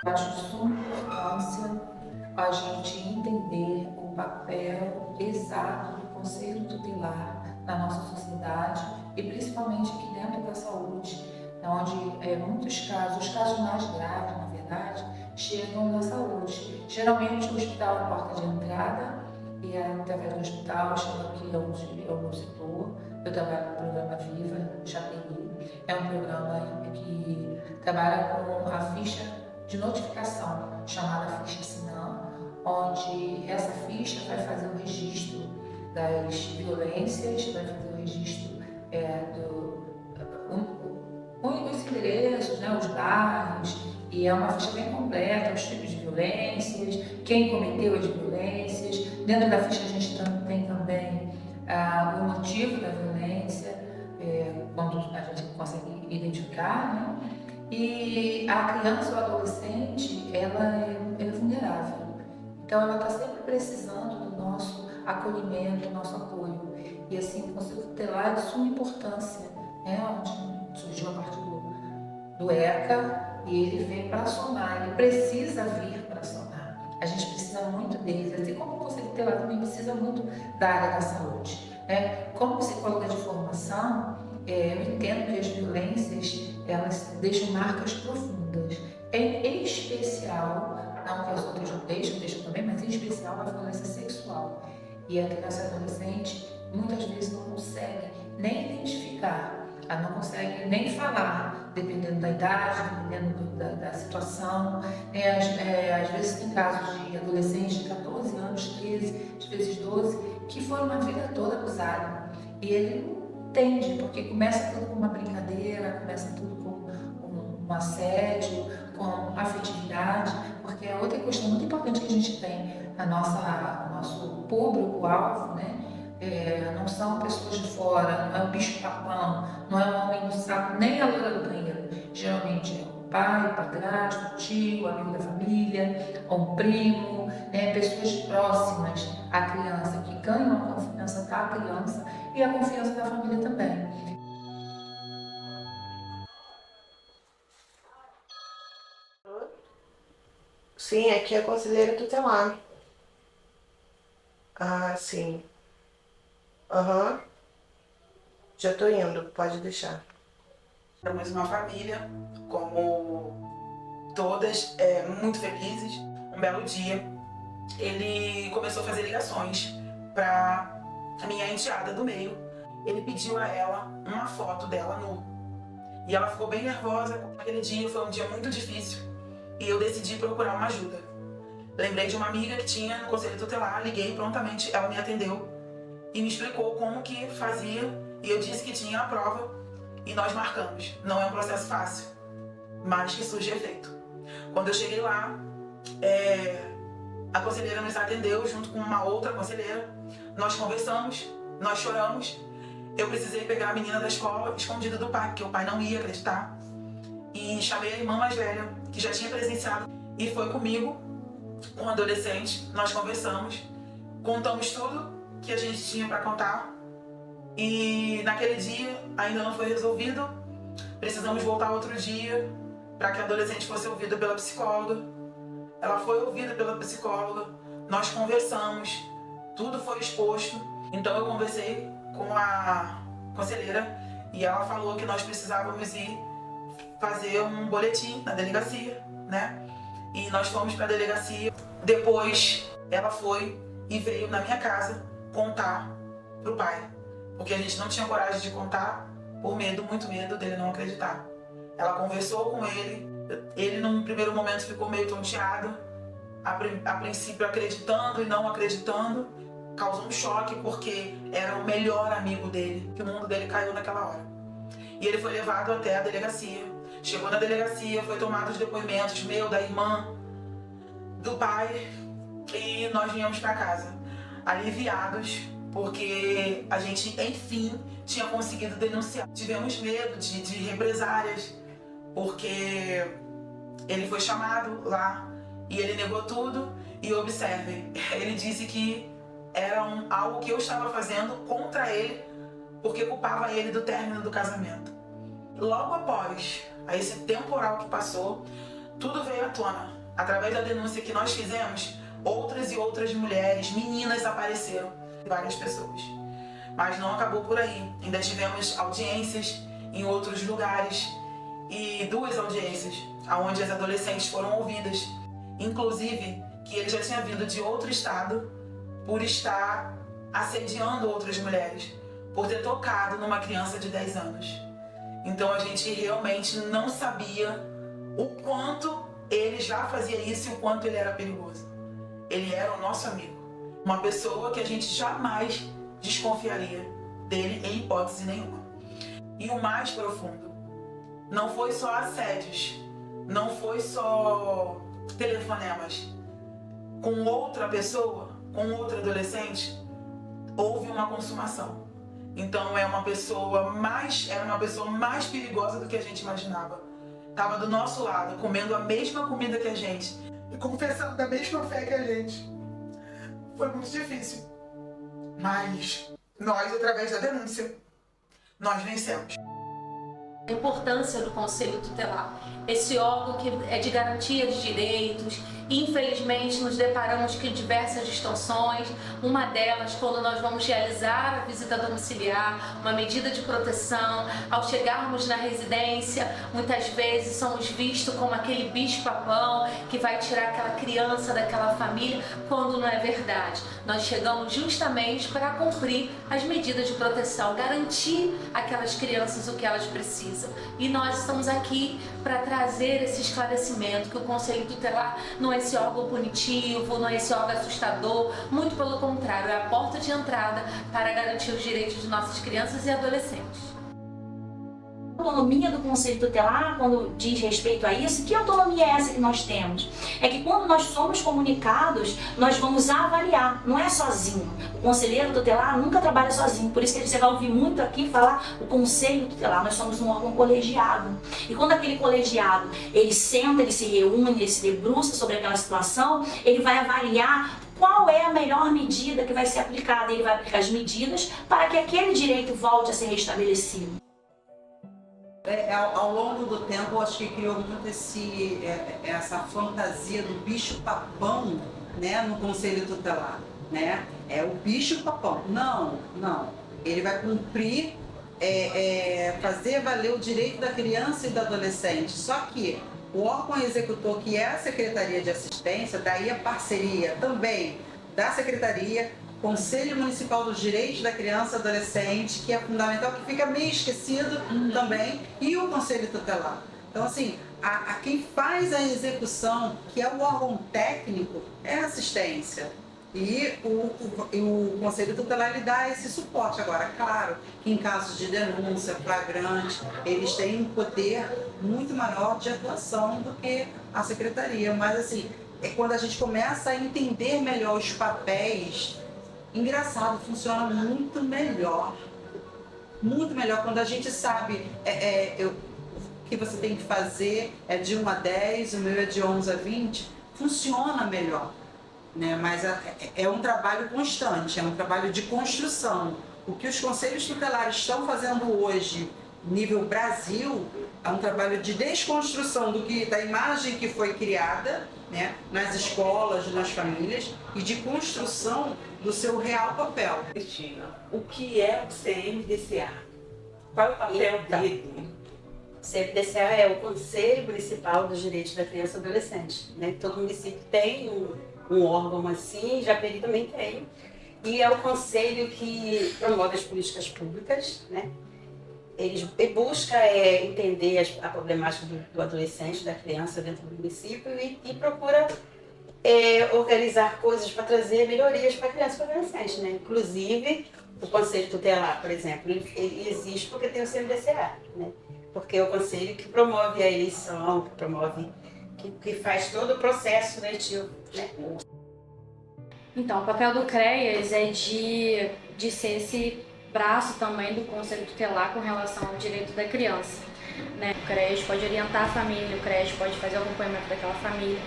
Acho de suma importância a gente entender o papel exato do conselho tutelar na nossa sociedade e principalmente aqui dentro da saúde, onde muitos casos, os casos mais graves, na verdade, chegam na saúde. Geralmente o hospital é a porta de entrada e através do hospital chega aqui ao meu setor. Eu trabalho no programa Viva, Chapeli. É um programa que trabalha com a ficha de notificação, chamada ficha Sinam, onde essa ficha vai fazer o registro das violências, vai fazer o registro dos endereços, né, os bairros, e é uma ficha bem completa, os tipos de violências, quem cometeu as violências. Dentro da ficha a gente tem também o motivo da violência, quando a gente consegue identificar, né? E a criança ou adolescente, ela é vulnerável. Então, ela está sempre precisando do nosso acolhimento, do nosso apoio. E assim, o conselho tutelar é de suma importância, né? Onde surgiu a partir do ECA e ele vem para somar, ele precisa vir para somar. A gente precisa muito dele, assim como o conselho tutelar também precisa muito da área da saúde. Né? Como psicóloga de formação, eu entendo que as violências elas deixam marcas profundas. Em especial, não que as outras não deixam também, mas em especial a violência sexual. E a criança e adolescente muitas vezes não consegue nem identificar, ela não consegue nem falar, dependendo da idade, dependendo da situação. Às vezes tem casos de adolescentes de 14 anos, 13, às vezes 12, que foram a vida toda abusados. E ele não entende, porque começa tudo com uma brincadeira, começa tudo com um assédio, com afetividade, porque é outra questão muito importante que a gente tem, nosso público-alvo, né? Não são pessoas de fora, não é o bicho-papão, não é o homem do saco, nem a loira do banheiro. Geralmente é o pai, o padrasto, o tio, o amigo da família, ou um primo, né? Pessoas próximas à criança, que ganham a confiança da criança e a confiança da família também. Sim, aqui é conselheira tutelar. Ah, sim. Aham. Já tô indo, pode deixar. Éramos uma família, como todas, muito felizes. Um belo dia, ele começou a fazer ligações para a minha enteada do meio. Ele pediu a ela uma foto dela nu. E ela ficou bem nervosa. Aquele dia foi um dia muito difícil e eu decidi procurar uma ajuda. Lembrei de uma amiga que tinha no conselho tutelar, liguei prontamente, ela me atendeu e me explicou como que fazia, e eu disse que tinha a prova e nós marcamos. Não é um processo fácil, mas que surge efeito. Quando eu cheguei lá, a conselheira nos atendeu junto com uma outra conselheira, nós conversamos, nós choramos. Eu precisei pegar a menina da escola escondida do pai, porque o pai não ia acreditar, e chamei a irmã mais velha, que já tinha presenciado, e foi comigo, com o adolescente. Nós conversamos, contamos tudo que a gente tinha para contar, e naquele dia ainda não foi resolvido. Precisamos voltar outro dia para que a adolescente fosse ouvida pela psicóloga. Ela foi ouvida pela psicóloga, nós conversamos, tudo foi exposto. Então eu conversei com a conselheira e ela falou que nós precisávamos ir fazer um boletim na delegacia, né? E nós fomos para a delegacia. Depois ela foi e veio na minha casa contar pro pai, porque a gente não tinha coragem de contar por medo, muito medo dele não acreditar. Ela conversou com ele, ele num primeiro momento ficou meio tonteado, a princípio acreditando e não acreditando, causou um choque porque era o melhor amigo dele, que o mundo dele caiu naquela hora. E ele foi levado até a delegacia. Chegou na delegacia, foi tomado os depoimentos meu, da irmã, do pai, e nós viemos para casa, aliviados, porque a gente, enfim, tinha conseguido denunciar. Tivemos medo de represálias, porque ele foi chamado lá e ele negou tudo. E observem, ele disse que era algo que eu estava fazendo contra ele, porque culpava ele do término do casamento. Logo após esse temporal que passou, tudo veio à tona. através da denúncia que nós fizemos, outras e outras mulheres, meninas apareceram, várias pessoas. Mas não acabou por aí. Ainda tivemos audiências em outros lugares e 2 audiências onde as adolescentes foram ouvidas. Inclusive, que ele já tinha vindo de outro estado por estar assediando outras mulheres, por ter tocado numa criança de 10 anos. Então a gente realmente não sabia o quanto ele já fazia isso e o quanto ele era perigoso. Ele era o nosso amigo, uma pessoa que a gente jamais desconfiaria dele em hipótese nenhuma. E o mais profundo, não foi só assédios, não foi só telefonemas. Com outra pessoa, com outra adolescente, houve uma consumação. Então era uma pessoa mais perigosa do que a gente imaginava. Estava do nosso lado, comendo a mesma comida que a gente e confessando da mesma fé que a gente. Foi muito difícil. Mas nós, através da denúncia, nós vencemos. A importância do Conselho Tutelar, esse órgão que é de garantia de direitos. Infelizmente, nos deparamos com diversas distorções, uma delas quando nós vamos realizar a visita domiciliar, uma medida de proteção. Ao chegarmos na residência, muitas vezes somos vistos como aquele bicho-papão que vai tirar aquela criança daquela família, quando não é verdade. Nós chegamos justamente para cumprir as medidas de proteção, garantir àquelas crianças o que elas precisam. E nós estamos aqui para trazer esse esclarecimento, que o Conselho Tutelar não é esse órgão punitivo, não é esse órgão assustador, muito pelo contrário, é a porta de entrada para garantir os direitos de nossas crianças e adolescentes. A autonomia do Conselho Tutelar, quando diz respeito a isso, que autonomia é essa que nós temos? É que quando nós somos comunicados, nós vamos avaliar, não é sozinho. O Conselheiro Tutelar nunca trabalha sozinho, por isso que você vai ouvir muito aqui falar o Conselho Tutelar, nós somos um órgão colegiado. E quando aquele colegiado, ele senta, ele se reúne, ele se debruça sobre aquela situação, ele vai avaliar qual é a melhor medida que vai ser aplicada. Ele vai aplicar as medidas para que aquele direito volte a ser restabelecido. Ao longo do tempo, eu acho que criou muito essa fantasia do bicho-papão, né, no Conselho Tutelar, né? É o bicho-papão. Não. Ele vai cumprir, fazer valer o direito da criança e do adolescente. Só que o órgão executor, que é a Secretaria de Assistência, daí a parceria também da Secretaria, Conselho Municipal dos Direitos da Criança e Adolescente, que é fundamental, que fica meio esquecido também, e o Conselho Tutelar. Então, assim, quem faz a execução, que é o órgão técnico, é a assistência. E o Conselho Tutelar ele dá esse suporte. Agora, claro que em casos de denúncia, flagrante, eles têm um poder muito maior de atuação do que a Secretaria. Mas, assim, é quando a gente começa a entender melhor os papéis. Engraçado, funciona muito melhor quando a gente sabe o que você tem que fazer é de 1 a 10, o meu é de 11 a 20, funciona melhor, né? Mas é um trabalho constante, é um trabalho de construção. O que os conselhos tutelares estão fazendo hoje, nível Brasil, é um trabalho de desconstrução da imagem que foi criada, né, nas escolas, nas famílias, e de construção do seu real papel. Cristina, o que é o CMDCA? Qual é o papel dele? O CMDCA é o Conselho Municipal dos Direitos da Criança e Adolescente, né? Todo município tem um órgão assim, Japeri também tem. E é o conselho que promove as políticas públicas, né? Ele busca entender a problemática do adolescente, da criança dentro do município e procura organizar coisas para trazer melhorias para a criança e para o adolescente, né? Inclusive, o Conselho Tutelar, por exemplo, ele existe porque tem o CMDCA, né? Porque é o conselho que promove a eleição, que faz todo o processo eletivo, né? Então, o papel do CREAS é de ser esse braço também do Conselho Tutelar com relação ao direito da criança, né? O CREAS pode orientar a família, o CREAS pode fazer o acompanhamento daquela família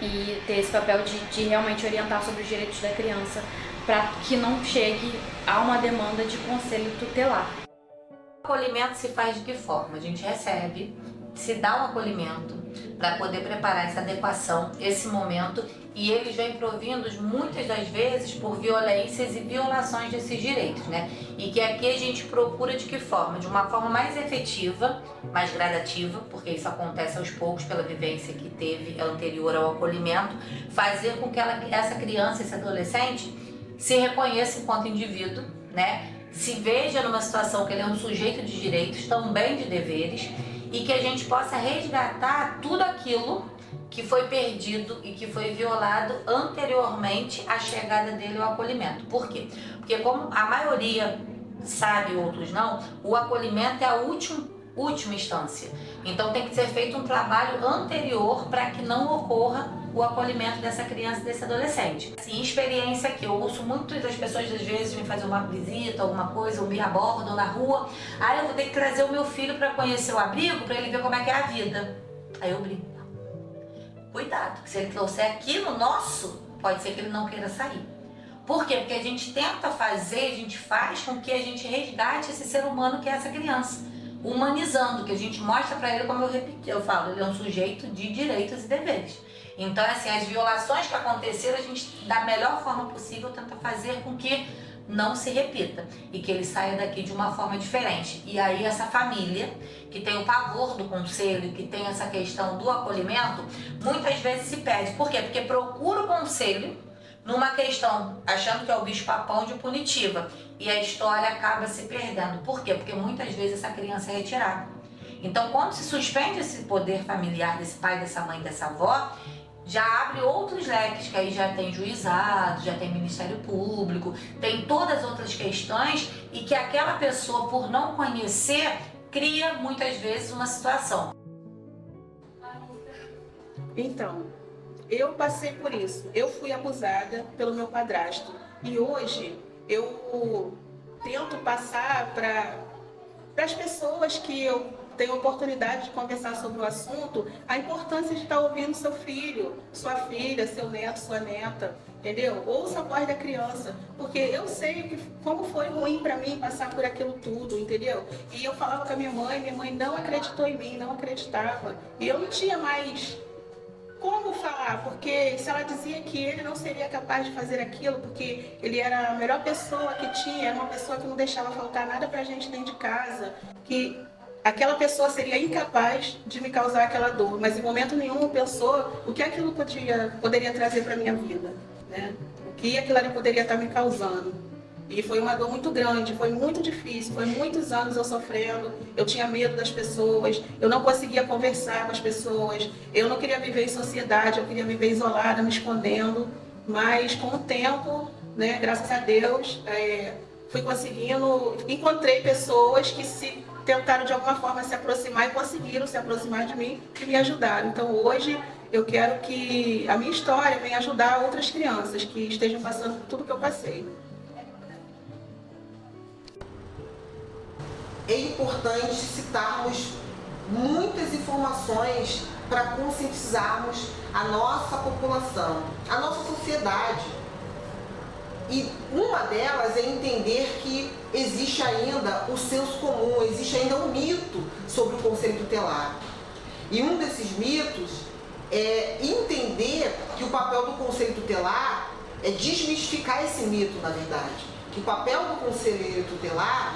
e ter esse papel de realmente orientar sobre os direitos da criança para que não chegue a uma demanda de Conselho Tutelar. O acolhimento se faz de que forma? A gente recebe se dá um acolhimento para poder preparar essa adequação, esse momento, e eles vêm provindos muitas das vezes por violências e violações desses direitos, né? E que aqui a gente procura de que forma? De uma forma mais efetiva, mais gradativa, porque isso acontece aos poucos pela vivência que teve anterior ao acolhimento, fazer com que essa criança, esse adolescente, se reconheça enquanto indivíduo, né? Se veja numa situação que ele é um sujeito de direitos, também de deveres, e que a gente possa resgatar tudo aquilo que foi perdido e que foi violado anteriormente à chegada dele ao acolhimento. Por quê? Porque como a maioria sabe, outros não, o acolhimento é a última instância. Então tem que ser feito um trabalho anterior para que não ocorra o acolhimento dessa criança, desse adolescente. Assim, experiência que eu ouço muitas das pessoas às vezes me fazer uma visita, alguma coisa, ou me abordam na rua, aí eu vou ter que trazer o meu filho para conhecer o abrigo, para ele ver como é que é a vida. Aí eu brinco. Cuidado, que se ele trouxer aqui no nosso, pode ser que ele não queira sair. Por quê? Porque a gente tenta fazer, a gente faz com que a gente resgate esse ser humano que é essa criança, humanizando, que a gente mostra para ele, como eu falo, ele é um sujeito de direitos e deveres. Então, assim, as violações que aconteceram, a gente, da melhor forma possível, tenta fazer com que não se repita e que ele saia daqui de uma forma diferente. E aí essa família, que tem o pavor do conselho, que tem essa questão do acolhimento, muitas vezes se perde. Por quê? Porque procura o conselho numa questão, achando que é o bicho-papão de punitiva, e a história acaba se perdendo. Por quê? Porque muitas vezes essa criança é retirada. Então, quando se suspende esse poder familiar desse pai, dessa mãe, dessa avó, já abre outros leques, que aí já tem juizado, já tem Ministério Público, tem todas as outras questões, e que aquela pessoa, por não conhecer, cria muitas vezes uma situação. Então, eu passei por isso. Eu fui abusada pelo meu padrasto. E hoje eu tento passar para as pessoas que eu tenho a oportunidade de conversar sobre o assunto, a importância de estar ouvindo seu filho, sua filha, seu neto, sua neta, entendeu? Ouça a voz da criança, porque eu sei como foi ruim para mim passar por aquilo tudo, entendeu? E eu falava com a minha mãe não acreditou em mim, não acreditava. E eu não tinha mais como falar, porque se ela dizia que ele não seria capaz de fazer aquilo, porque ele era a melhor pessoa que tinha, era uma pessoa que não deixava faltar nada pra gente dentro de casa, que aquela pessoa seria incapaz de me causar aquela dor, mas em momento nenhum pensou o que aquilo poderia trazer para minha vida, né? O que aquilo ali poderia estar me causando. E foi uma dor muito grande, foi muito difícil, foi muitos anos eu sofrendo, eu tinha medo das pessoas, eu não conseguia conversar com as pessoas, eu não queria viver em sociedade, eu queria viver isolada, me escondendo, mas com o tempo, né, graças a Deus, fui conseguindo, encontrei pessoas que tentaram de alguma forma se aproximar e conseguiram se aproximar de mim e me ajudaram. Então hoje eu quero que a minha história venha ajudar outras crianças que estejam passando por tudo que eu passei. É importante citarmos muitas informações para conscientizarmos a nossa população, a nossa sociedade. E uma delas é entender que existe ainda o senso comum, existe ainda um mito sobre o conselho tutelar. E um desses mitos é entender que o papel do conselho tutelar é desmistificar esse mito, na verdade. Que o papel do conselho tutelar,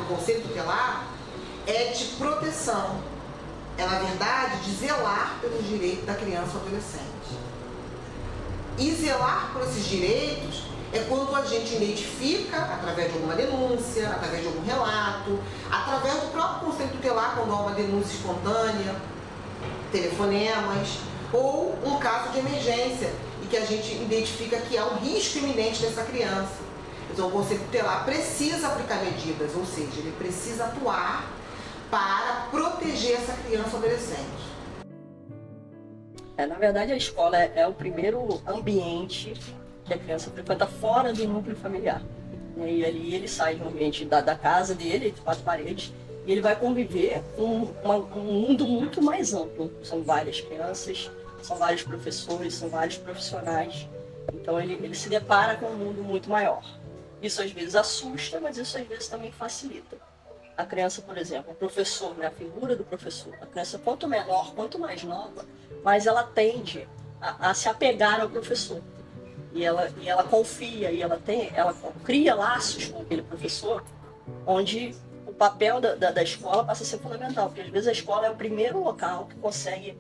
é de proteção. É, na verdade, de zelar pelos direitos da criança ou adolescente. E zelar por esses direitos é quando a gente identifica, através de alguma denúncia, através de algum relato, através do próprio conselho tutelar, quando há uma denúncia espontânea, telefonemas, ou um caso de emergência, e que a gente identifica que há um risco iminente dessa criança. Então o conselho tutelar precisa aplicar medidas, ou seja, ele precisa atuar para proteger essa criança ou adolescente. Na verdade, a escola é o primeiro ambiente que a criança frequenta fora do núcleo familiar. E ali ele sai do ambiente da casa dele, de quatro paredes, e ele vai conviver com um mundo muito mais amplo. São várias crianças, são vários professores, são vários profissionais. Então ele se depara com um mundo muito maior. Isso às vezes assusta, mas isso às vezes também facilita. a criança, por exemplo, o professor, né, a figura do professor, a criança quanto menor, quanto mais nova, mais ela tende a se apegar ao professor. E ela confia, e ela cria laços com aquele professor, onde o papel da escola passa a ser fundamental, porque às vezes a escola é o primeiro local que consegue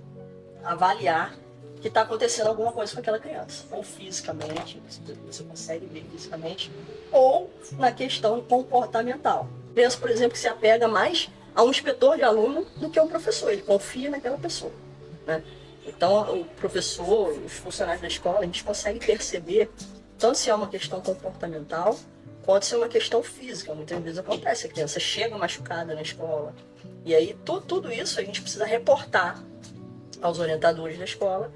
avaliar que está acontecendo alguma coisa com aquela criança, ou fisicamente, você consegue ver fisicamente, ou na questão comportamental. Criança, por exemplo, que se apega mais a um inspetor de aluno do que a um professor, ele confia naquela pessoa, né? Então, o professor, os funcionários da escola, a gente consegue perceber tanto se é uma questão comportamental, quanto se é uma questão física. Muitas vezes acontece, a criança chega machucada na escola, e aí tudo isso a gente precisa reportar aos orientadores da escola,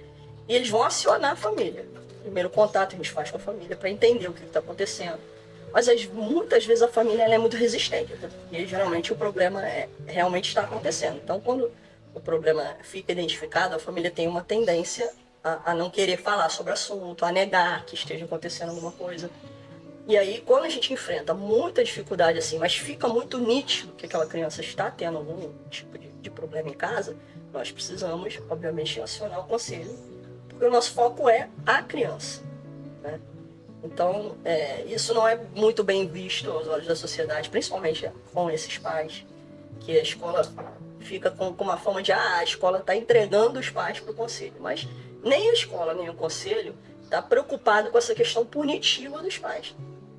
e eles vão acionar a família. O primeiro contato a gente faz com a família para entender o que está acontecendo. Mas muitas vezes a família ela é muito resistente, né? E geralmente o problema realmente está acontecendo. Então, quando o problema fica identificado, a família tem uma tendência a não querer falar sobre o assunto, a negar que esteja acontecendo alguma coisa. E aí, quando a gente enfrenta muita dificuldade assim, mas fica muito nítido que aquela criança está tendo algum tipo de problema em casa, nós precisamos, obviamente, acionar o conselho, porque o nosso foco é a criança, né? Então, isso não é muito bem visto aos olhos da sociedade, principalmente com esses pais, que a escola fica com uma forma de a escola está entregando os pais para o conselho, mas nem a escola, nem o conselho está preocupado com essa questão punitiva dos pais.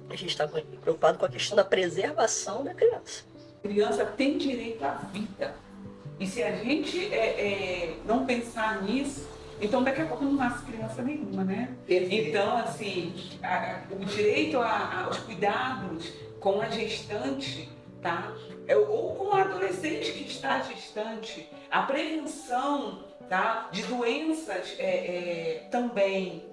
A gente está preocupado com a questão da preservação da criança. A criança tem direito à vida. E se a gente não pensar nisso, então daqui a pouco não nasce criança nenhuma, né? Então, assim, o direito aos cuidados com a gestante, tá? Ou com o adolescente que está gestante, a prevenção, tá? De doenças também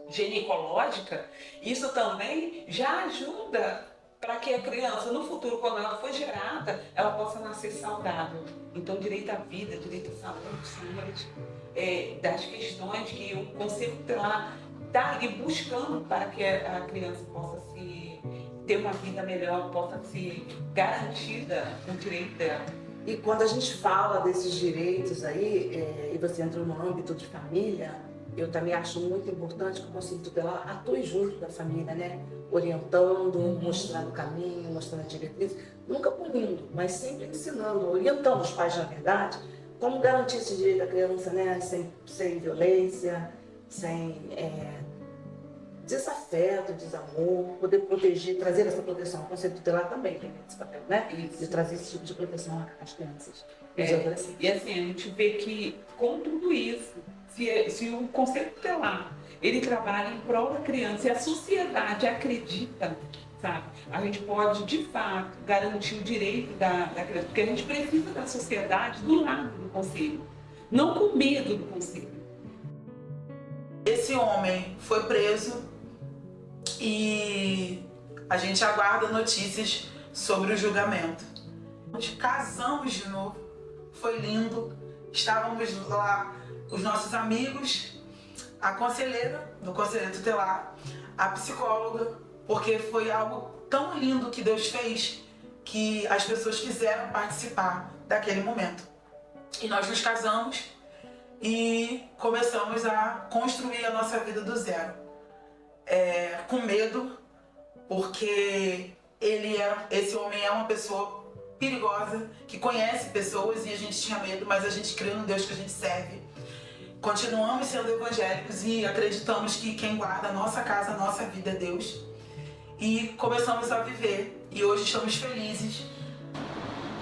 ginecológica, isso também já ajuda para que a criança, no futuro, quando ela for gerada, ela possa nascer saudável. Então, direito à vida, direito à saúde, são das questões que o Conselho está ali buscando para que a criança possa ter uma vida melhor, possa ser garantida o direito dela. E quando a gente fala desses direitos aí, e você entra no âmbito de família, eu também acho muito importante que o Conselho Tutelar atue junto da família, né? Orientando, mostrando o caminho, mostrando a diretriz, nunca punindo, mas sempre ensinando, orientando os pais, na verdade, como garantir esse direito da criança, né? Sem violência, sem desafeto, desamor, poder proteger, trazer essa proteção. O Conselho Tutelar também tem esse papel, né? De trazer esse tipo de proteção às crianças e aos adolescentes. E assim, a gente vê que com tudo isso, se o Conselho Tutelar ele trabalha em prol da criança e a sociedade acredita, sabe? A gente pode, de fato, garantir o direito da criança, porque a gente precisa da sociedade do lado do Conselho, não com medo do Conselho. Esse homem foi preso e a gente aguarda notícias sobre o julgamento. Nós casamos de novo, foi lindo, estávamos lá, os nossos amigos, a conselheira do Conselho Tutelar, a psicóloga, porque foi algo tão lindo que Deus fez que as pessoas quiseram participar daquele momento. E nós nos casamos e começamos a construir a nossa vida do zero. Com medo, porque esse homem é uma pessoa perigosa, que conhece pessoas e a gente tinha medo, mas a gente crê no Deus que a gente serve. Continuamos sendo evangélicos e acreditamos que quem guarda a nossa casa, a nossa vida é Deus. E começamos a viver e hoje estamos felizes.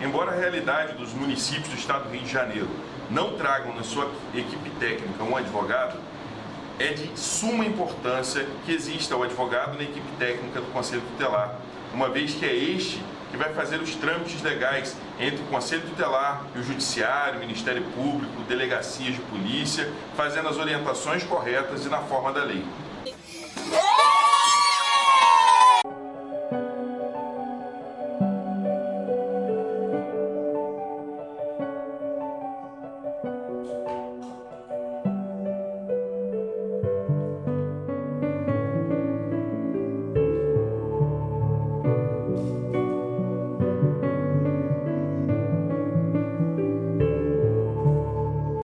Embora a realidade dos municípios do estado do Rio de Janeiro não tragam na sua equipe técnica um advogado, é de suma importância que exista o advogado na equipe técnica do Conselho Tutelar, uma vez que é este que vai fazer os trâmites legais entre o Conselho Tutelar e o Judiciário, o Ministério Público, delegacias de polícia, fazendo as orientações corretas e na forma da lei.